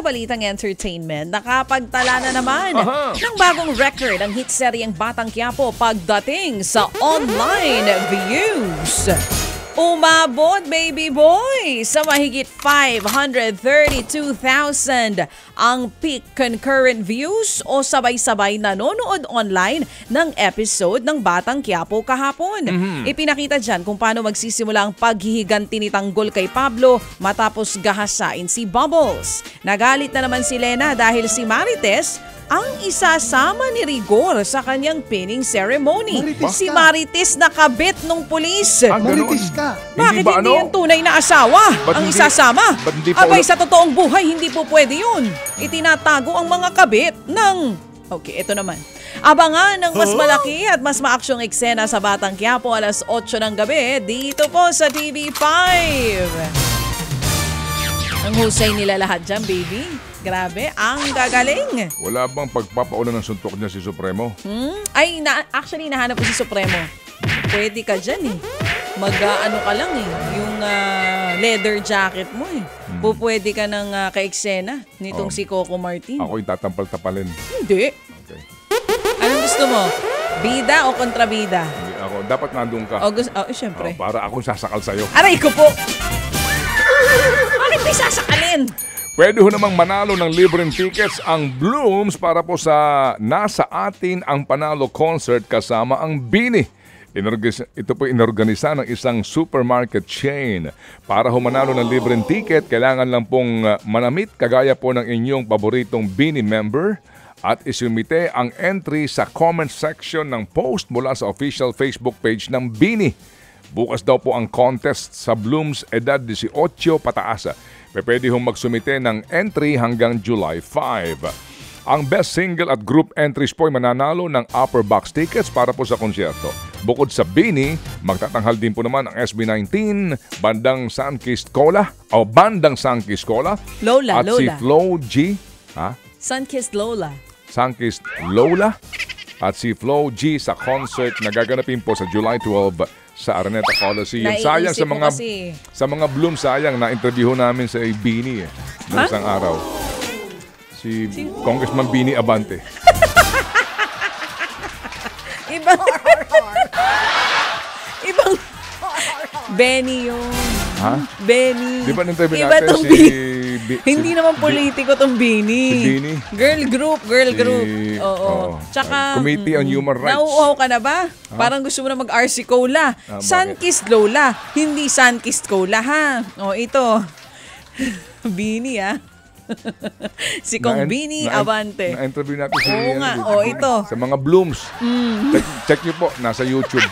sa balitang entertainment, nakapagtala na naman ng bagong record ang hit seryeng Batang Quiapo pagdating sa online views. Umabot, baby boy, sa mahigit 532,000 ang peak concurrent views o sabay-sabay nanonood online ng episode ng Batang Quiapo kahapon. Ipinakita dyan kung paano magsisimula ang paghihiganti ni Tanggol kay Pablo matapos gahasain si Bubbles. Nagalit na naman si Lena dahil si Marites ang isasama ni Rigor sa kanyang pinning ceremony. Si Marites na kabit nung pulis. Marites ka. Bakit hindi yung tunay na asawa ang isasama? Abay, sa totoong buhay, hindi po pwede yun. Itinatago ang mga kabit ng... Okay, ito naman. Abangan ng mas malaki at mas maaksyong eksena sa Batang Quiapo alas 8 ng gabi dito po sa TV5. Ang husay nila lahat dyan, baby. Grabe, ang gagaling. Wala bang pagpapauna ng suntok niya si Supremo? Ay, actually, nahanap ko si Supremo. Pwede ka dyan eh. Mag-ano ka lang eh. Yung leather jacket mo eh. Pupwede ka ng ka-eksena nitong si Coco Martin. Ako yung tatampal-tapalin. Hindi. Okay. Anong gusto mo? Bida o kontrabida? Hindi ako. Dapat nandun ka. Siyempre. Para akong sasakal sa'yo. Aray ko po! Bakit may sasakalin? Pwede ho namang manalo ng libreng tickets ang Blooms para po sa Nasa Atin ang Panalo Concert kasama ang Bini. Ito po inorganisa ng isang supermarket chain. Para ho manalo ng libreng ticket, kailangan lang pong manamit kagaya po ng inyong paboritong Bini member at isumite ang entry sa comment section ng post mula sa official Facebook page ng Bini. Bukas daw po ang contest sa Blooms edad 18 pataas. Pwede hong magsumite ng entry hanggang July 5. Ang best single at group entries po ay mananalo ng upper box tickets para po sa konsyerto. Bukod sa Bini, magtatanghal din po naman ang SB19, Bandang Sunkissed Cola, Lola, at si Flo G. Sunkissed Lola. Sunkissed Lola at si Flo G sa concert na gaganapin po sa July 12 sa Araneta Coliseum. Sayang sa mga Bloom, sayang na interview namin sa Bini noong isang araw. Si Congressman Bini Abante. Ibang Benny yun. Benny. Di ba na-interview natin hindi naman politiko tong Bini. Si Bini? Girl group. Oo. Tsaka, Committee on Human Rights. Nauuhaw ka na ba? Parang gusto mo na mag-RC Cola. Sunkissed Lola. Hindi Sunkissed Cola, ha? O, ito. Bini, ha? Si Kong Bini Abante. Na-interview natin si... Oo nga. Ito. Sa mga Blooms. Check nyo po. Nasa YouTube.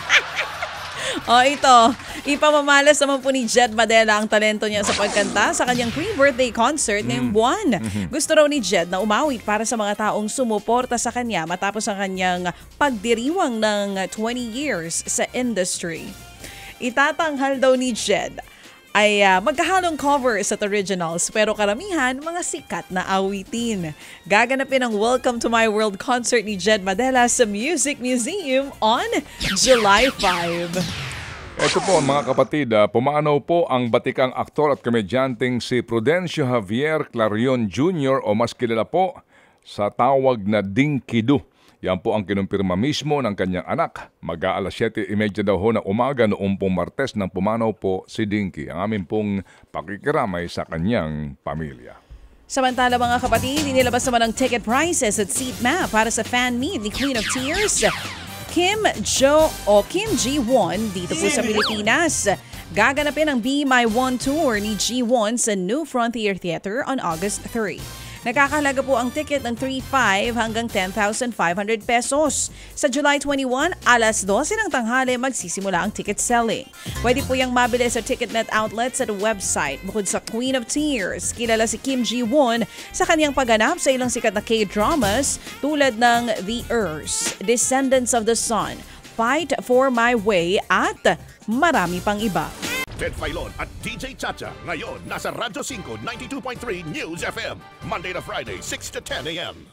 Ito. Ipamamalas naman po ni Jed Madela ang talento niya sa pagkanta sa kanyang pre-birthday concert ngayong buwan. Gusto raw ni Jed na umawit para sa mga taong sumuporta sa kanya matapos ang kanyang pagdiriwang ng 20 years sa industry. Itatanghal daw ni Jed ay magkahalong covers at originals pero karamihan mga sikat na awitin. Gaganapin ang Welcome to My World concert ni Jed Madela sa Music Museum on July 5. Ito po mga kapatid, pumanaw po ang batikang aktor at komedyanteng si Prudencio Javier Clarion Jr. o mas kilala po sa tawag na Dinky Do. Yan po ang kinumpirma mismo ng kanyang anak. Mag-aalas 7:30 daw ho ng umaga noong pong Martes nang pumanaw po si Dinky. Ang aming pong pakikiramay sa kanyang pamilya. Samantala mga kapatid, inilabas naman ang ticket prices at seat map para sa fan meet ni Queen of Tears, Kim Ji-won dito po sa Pilipinas. Gaganapin ang Be My One Tour ni Ji-won sa New Frontier Theater on August 3. Nakakahalaga po ang ticket ng 3,500 hanggang 10,500 pesos. Sa July 21, alas 12 ng tanghali magsisimula ang ticket selling. Pwede po yung mabili sa TicketNet outlets at website. Bukod sa Queen of Tears, kilala si Kim Ji-won sa kanyang pagganap sa ilang sikat na K-dramas tulad ng The Earth, Descendants of the Sun, Fight for My Way at marami pang iba. Ted Filon at DJ Chacha ngayon nasa Radyo 5 92.3 News FM Monday to Friday 6 to 10 a.m.